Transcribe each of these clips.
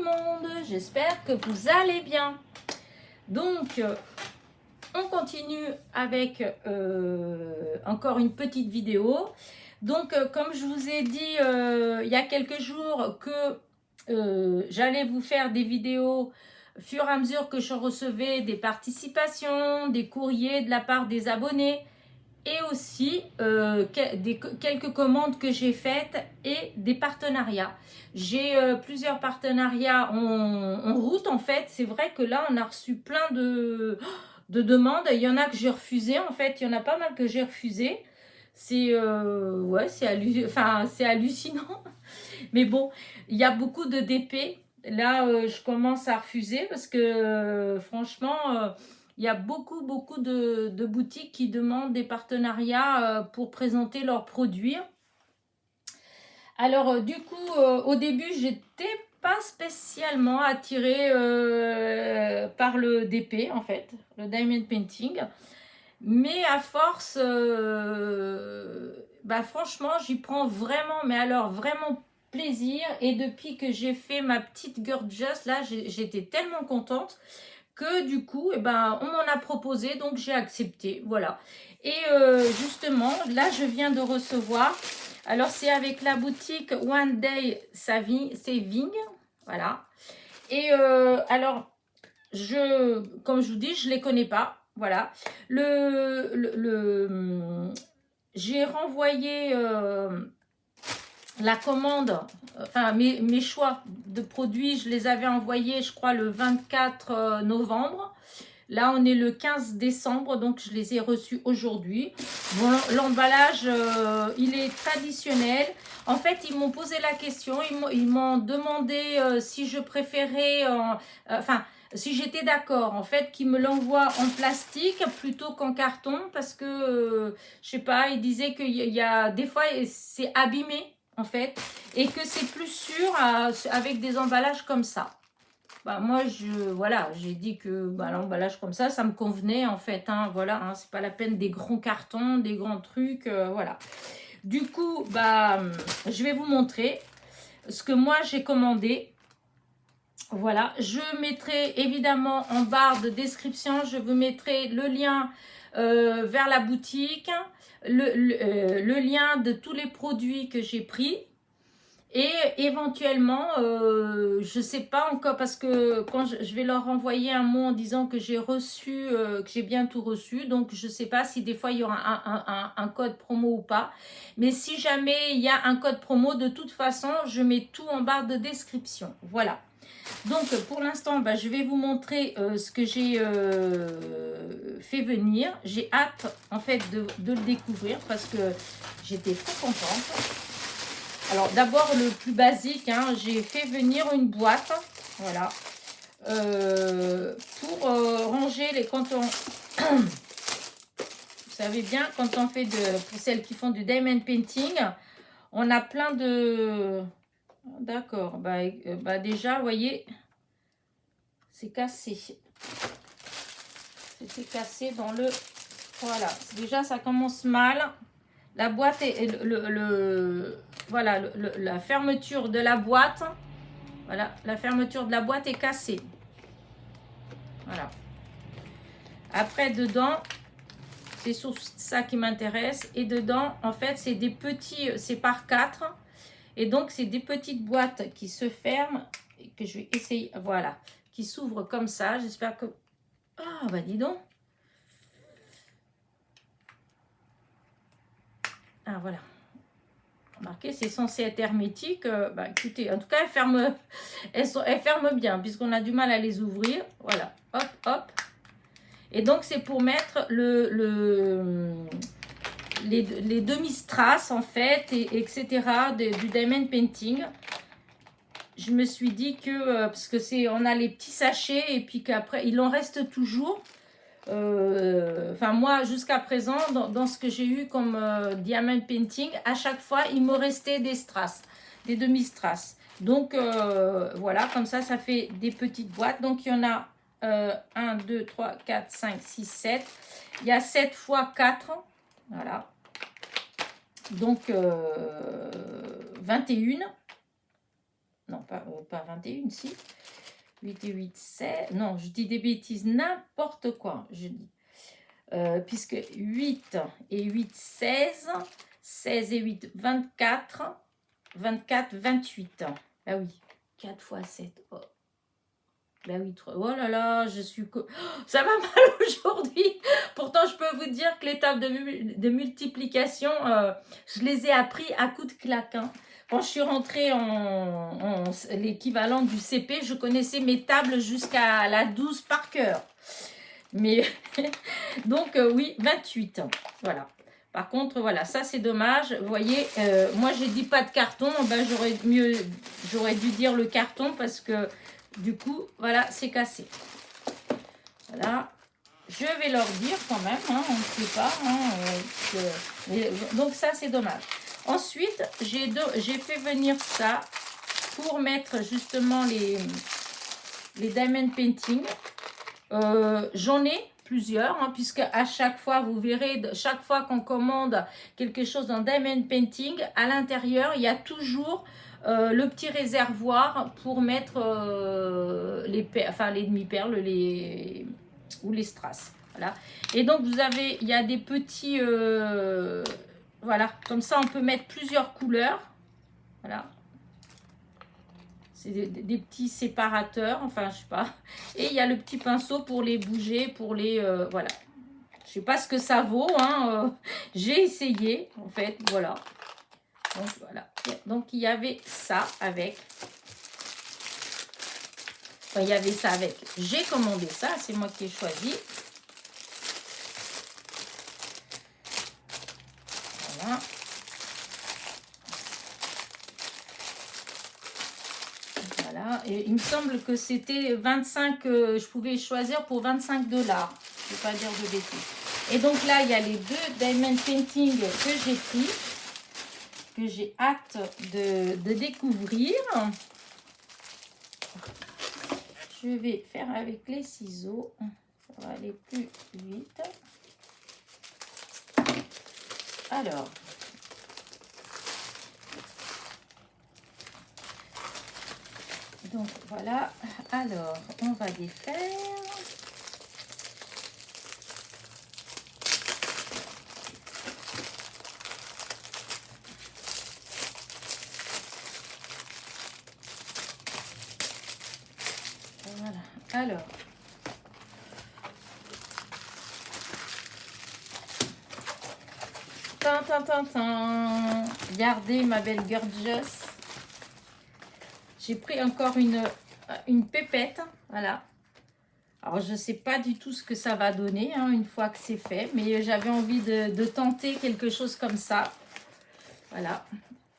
monde, j'espère que vous allez bien. Donc, on continue avec encore une petite vidéo. Donc, comme je vous ai dit il y a quelques jours que j'allais vous faire des vidéos au fur et à mesure que je recevais des participations, des courriers de la part des abonnés, et aussi quelques commandes que j'ai faites et des partenariats. J'ai plusieurs partenariats en route en fait. C'est vrai que là on a reçu plein de demandes. Il y en a que j'ai refusé en fait. Il y en a pas mal que j'ai refusé. C'est ouais, c'est hallucinant. Mais bon, il y a beaucoup de DP. Là, je commence à refuser parce que franchement, il y a beaucoup de boutiques qui demandent des partenariats pour présenter leurs produits. Alors, du coup, au début, j'étais pas spécialement attirée par le DP, en fait, le Diamond Painting. Mais à force, franchement, j'y prends vraiment, mais alors vraiment plaisir. Et depuis que j'ai fait ma petite Gorgeous, là, j'étais tellement contente que du coup, on m'en a proposé, donc j'ai accepté, voilà. Et justement, là, je viens de recevoir, alors c'est avec la boutique One Day Saving, voilà. Et alors, comme je vous dis, je les connais pas, voilà. J'ai renvoyé la commande, enfin mes choix de produits, je les avais envoyés, je crois, le 24 novembre. Là, on est le 15 décembre, donc je les ai reçus aujourd'hui. Bon, l'emballage, il est traditionnel. En fait, ils m'ont posé la question, ils m'ont demandé si je préférais, si j'étais d'accord, en fait, qu'ils me l'envoient en plastique plutôt qu'en carton, parce que, je sais pas, ils disaient qu'il y a des fois, c'est abîmé, en fait, et que c'est plus sûr avec des emballages comme ça. Moi, voilà, j'ai dit que l'emballage comme ça me convenait, en fait, hein, voilà, hein, c'est pas la peine des grands cartons, des grands trucs, voilà. Du coup, je vais vous montrer ce que moi j'ai commandé. Voilà, je mettrai évidemment en barre de description, je vous mettrai le lien vers la boutique, le lien de tous les produits que j'ai pris. Et éventuellement, je ne sais pas encore, parce que quand je vais leur envoyer un mot en disant que j'ai reçu, que j'ai bien tout reçu, donc je ne sais pas si des fois il y aura un code promo ou pas. Mais si jamais il y a un code promo, de toute façon, je mets tout en barre de description. Voilà. Donc pour l'instant, je vais vous montrer ce que j'ai fait venir. J'ai hâte en fait de le découvrir parce que j'étais trop contente. Alors d'abord le plus basique, hein, j'ai fait venir une boîte, voilà, pour ranger les cantons. Vous savez bien, quand on fait pour celles qui font du diamond painting, on a plein de... D'accord, déjà, vous voyez, c'est cassé. C'était cassé dans le... Voilà, déjà ça commence mal. La boîte est voilà, la fermeture de la boîte. Voilà, la fermeture de la boîte est cassée. Voilà. Après, dedans, c'est sur ça qui m'intéresse. Et dedans, en fait, c'est des petits, c'est par 4. Et donc, c'est des petites boîtes qui se ferment. Et que je vais essayer, voilà, qui s'ouvrent comme ça. J'espère que... Ah, dis donc. Ah, voilà. Remarquez, c'est censé être hermétique. Écoutez, en tout cas, elles ferment bien, puisqu'on a du mal à les ouvrir. Voilà, hop, hop. Et donc, c'est pour mettre les demi-strass, en fait, etc., du diamond painting. Je me suis dit que, parce que on a les petits sachets, et puis qu'après, il en reste toujours. Moi, jusqu'à présent, dans ce que j'ai eu comme diamond painting, à chaque fois, il me restait des strass, des demi-strass. Donc, voilà, comme ça fait des petites boîtes. Donc, il y en a 1, 2, 3, 4, 5, 6, 7. Il y a 7 fois 4. Voilà. Donc, 21. Non, pas 21, si. 8 et 8, 16. Non, je dis des bêtises, n'importe quoi, je dis. Puisque 8 et 8, 16. 16 et 8, 24. 24, 28. Ah oui, 4 fois 7. Oh. Ben oui, oh là là, je suis... ça va mal aujourd'hui. Pourtant, je peux vous dire que les tables de multiplication, je les ai appris à coups de claque. Hein. Quand je suis rentrée en l'équivalent du CP, je connaissais mes tables jusqu'à la 12 par cœur. Mais donc, oui, 28. Voilà. Par contre, voilà, ça c'est dommage. Vous voyez, moi j'ai dit pas de carton. Ben, j'aurais dû dire le carton parce que du coup, voilà, c'est cassé. Voilà. Je vais leur dire quand même, hein, on ne sait pas. Hein, donc ça, c'est dommage. Ensuite, j'ai fait venir ça pour mettre justement les diamond painting. J'en ai plusieurs, hein, puisque à chaque fois, vous verrez, chaque fois qu'on commande quelque chose en diamond painting, à l'intérieur, il y a toujours... le petit réservoir pour mettre les demi-perles ou les strass. Voilà. Et donc, vous avez, il y a des petits... voilà, comme ça, on peut mettre plusieurs couleurs. Voilà. C'est des petits séparateurs, enfin, je sais pas. Et il y a le petit pinceau pour les bouger, pour les... voilà. Je sais pas ce que ça vaut, hein. J'ai essayé, en fait, voilà. Donc voilà, donc il y avait ça avec, enfin, il y avait ça avec, j'ai commandé ça, c'est moi qui ai choisi. Voilà. Voilà, et il me semble que c'était 25, je pouvais choisir pour 25 $. Je ne vais pas dire de bêtises. Et donc là, il y a les deux diamond painting que j'ai pris, que j'ai hâte de découvrir. Je vais faire avec les ciseaux. Ça va aller plus vite. Alors. Donc voilà. Alors, on va défaire. Voilà. Alors. Regardez ma belle gorgeous. J'ai pris encore une pépette. Voilà. Alors, je ne sais pas du tout ce que ça va donner hein, une fois que c'est fait. Mais j'avais envie de tenter quelque chose comme ça. Voilà.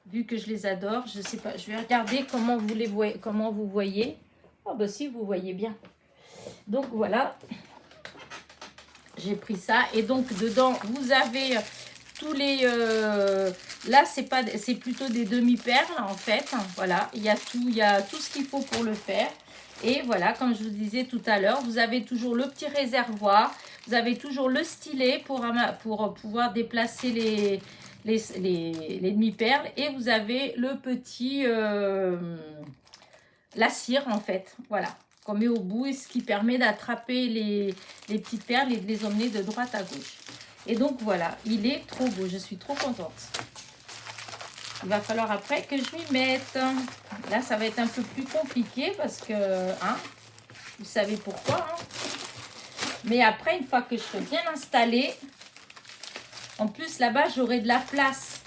Vu que je les adore, je sais pas. Je vais regarder comment vous les voyez. Comment vous voyez. Oh, bah si, vous voyez bien. Donc, voilà. J'ai pris ça. Et donc, dedans, vous avez tous les... là, c'est plutôt des demi-perles, en fait. Voilà, il y a tout ce qu'il faut pour le faire. Et voilà, comme je vous disais tout à l'heure, vous avez toujours le petit réservoir. Vous avez toujours le stylet pour pouvoir déplacer les demi-perles. Et vous avez le petit... la cire, en fait. Voilà, qu'on met au bout et ce qui permet d'attraper les petites perles et de les emmener de droite à gauche. Et donc voilà, il est trop beau, je suis trop contente. Il va falloir après que je m'y mette. Là, ça va être un peu plus compliqué parce que, hein, vous savez pourquoi. Hein. Mais après, une fois que je serai bien installée, en plus là-bas, j'aurai de la place.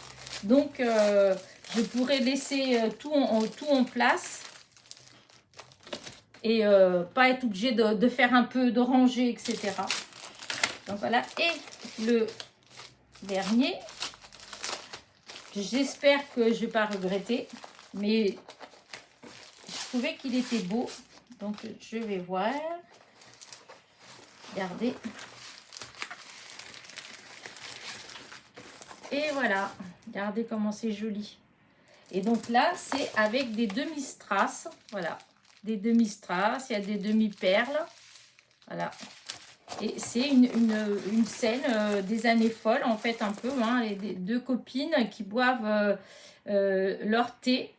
Donc, je pourrai laisser tout en place. Et pas être obligé de faire un peu de rangée, etc. Donc voilà, et le dernier, j'espère que je ne vais pas regretter, mais je trouvais qu'il était beau, donc je vais voir. Regardez. Et voilà, regardez comment c'est joli. Et donc là, c'est avec des demi-strass, voilà, des demi-strass, il y a des demi-perles, voilà. Et c'est une scène des années folles, en fait, un peu. Hein, les deux copines qui boivent leur thé.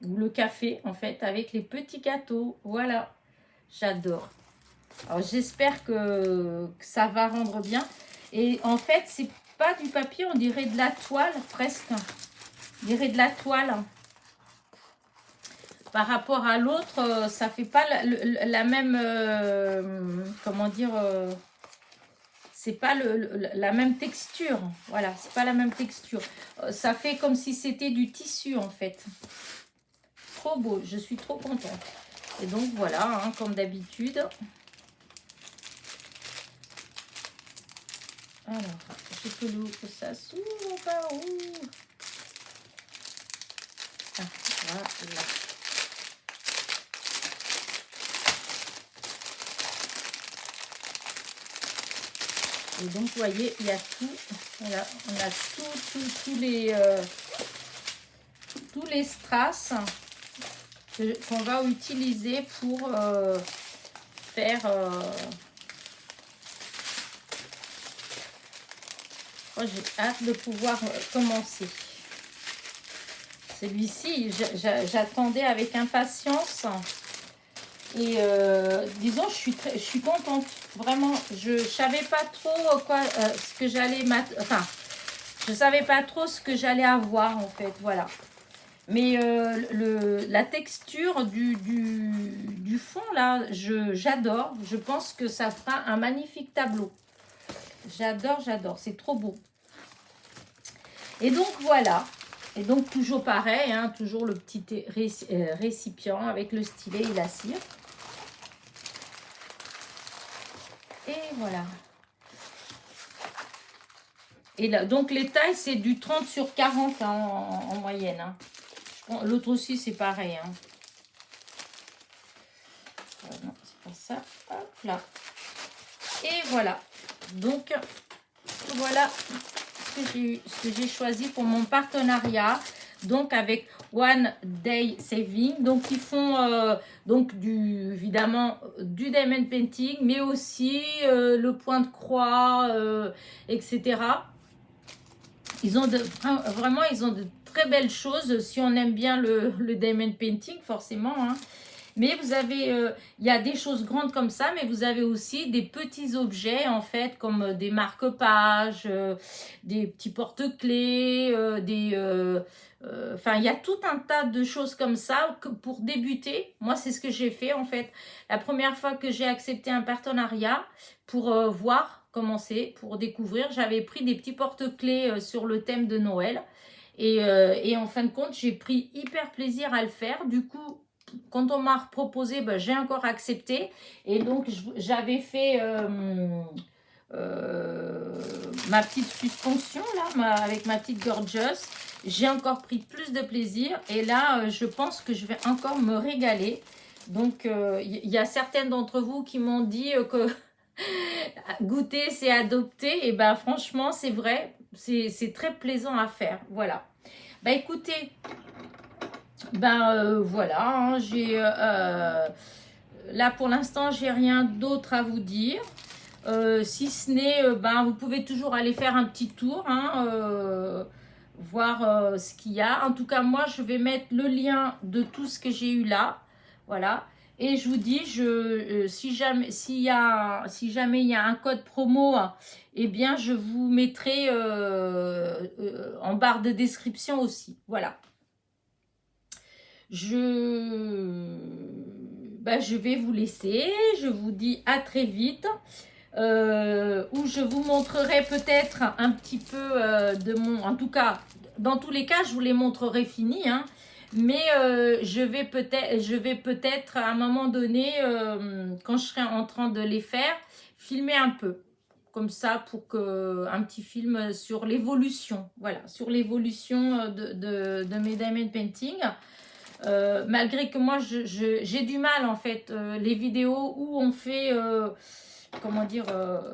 ou le café en fait avec les petits gâteaux. Voilà, j'adore. Alors j'espère que ça va rendre bien. Et en fait, c'est pas du papier, on dirait de la toile presque. On dirait de la toile. Par rapport à l'autre, ça fait pas la même, comment dire, c'est pas la même texture. Voilà, c'est pas la même texture. Ça fait comme si c'était du tissu en fait. Trop beau, je suis trop contente. Et donc voilà, hein, comme d'habitude. Alors, je peux que ça s'ouvre pas où. Ah, voilà. Et donc, vous voyez, il y a tout. Voilà, on a tous les strass qu'on va utiliser pour faire... Oh, j'ai hâte de pouvoir commencer. Celui-ci, j'attendais avec impatience. Et disons, je suis contente. Vraiment, je savais pas trop quoi, ce que j'allais... Enfin, je savais pas trop ce que j'allais avoir, en fait. Voilà. Mais la texture du fond, là, j'adore. Je pense que ça fera un magnifique tableau. J'adore, j'adore. C'est trop beau. Et donc, voilà. Et donc, toujours pareil, hein, toujours le petit récipient avec le stylet et la cire. Et voilà. Et là, donc, les tailles, c'est du 30 sur 40 hein, en moyenne. Hein. L'autre aussi, c'est pareil. Hein. Non, c'est pas ça. Hop là. Et voilà. Donc, voilà ce que j'ai choisi pour mon partenariat. Donc, avec One Day Saving. Donc, ils font donc évidemment du diamond painting, mais aussi le point de croix, etc. Ils ont vraiment, ils ont de très belles choses si on aime bien le diamond painting, forcément. Hein. Mais vous avez, il y a des choses grandes comme ça, mais vous avez aussi des petits objets, en fait, comme des marque-pages, des petits porte-clés, enfin, il y a tout un tas de choses comme ça que pour débuter. Moi, c'est ce que j'ai fait, en fait. La première fois que j'ai accepté un partenariat pour voir comment c'est, pour découvrir, j'avais pris des petits porte-clés sur le thème de Noël. Et en fin de compte, j'ai pris hyper plaisir à le faire. Du coup, quand on m'a proposé, ben, j'ai encore accepté. Et donc, j'avais fait ma petite suspension, là, avec ma petite gorgeous. J'ai encore pris plus de plaisir. Et là, je pense que je vais encore me régaler. Donc, il y a certaines d'entre vous qui m'ont dit que goûter, c'est adopter. Et ben franchement, c'est vrai. C'est très plaisant à faire. Voilà. Bah écoutez... Ben voilà, hein, là pour l'instant j'ai rien d'autre à vous dire, si ce n'est, ben vous pouvez toujours aller faire un petit tour, hein, voir ce qu'il y a. En tout cas moi je vais mettre le lien de tout ce que j'ai eu là, voilà. Et je vous dis, si jamais il y a un code promo, eh bien je vous mettrai en barre de description aussi, voilà. Je vais vous laisser. Je vous dis à très vite. Où je vous montrerai peut-être un petit peu de mon... En tout cas, dans tous les cas, je vous les montrerai finis. Hein, mais je vais peut-être à un moment donné, quand je serai en train de les faire, filmer un peu. Comme ça, pour que un petit film sur l'évolution. Voilà, sur l'évolution de mes diamond painting. Malgré que moi j'ai du mal en fait, les vidéos où on fait comment dire,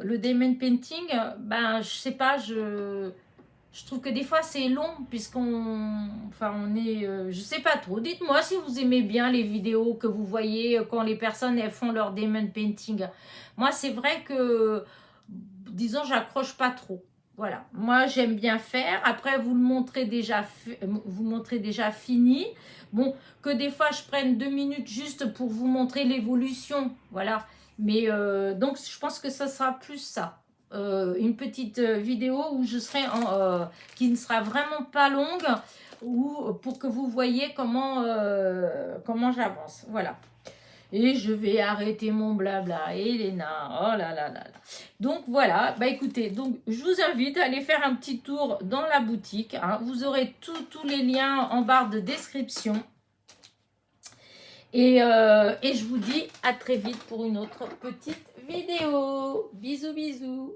le diamond painting, ben je sais pas, je trouve que des fois c'est long puisqu'on on est, je sais pas trop. Dites-moi si vous aimez bien les vidéos que vous voyez quand les personnes elles font leur diamond painting. Moi c'est vrai que disons j'accroche pas trop. Voilà, moi j'aime bien faire. Après, vous montrez déjà fini. Bon, que des fois je prenne 2 minutes juste pour vous montrer l'évolution. Voilà. Mais donc, je pense que ça sera plus ça. Une petite vidéo où je serai qui ne sera vraiment pas longue, ou pour que vous voyez comment j'avance. Voilà. Et je vais arrêter mon blabla. Elena, oh là là là là. Donc voilà, bah écoutez, donc je vous invite à aller faire un petit tour dans la boutique. Hein. Vous aurez tous les liens en barre de description. Et je vous dis à très vite pour une autre petite vidéo. Bisous, bisous.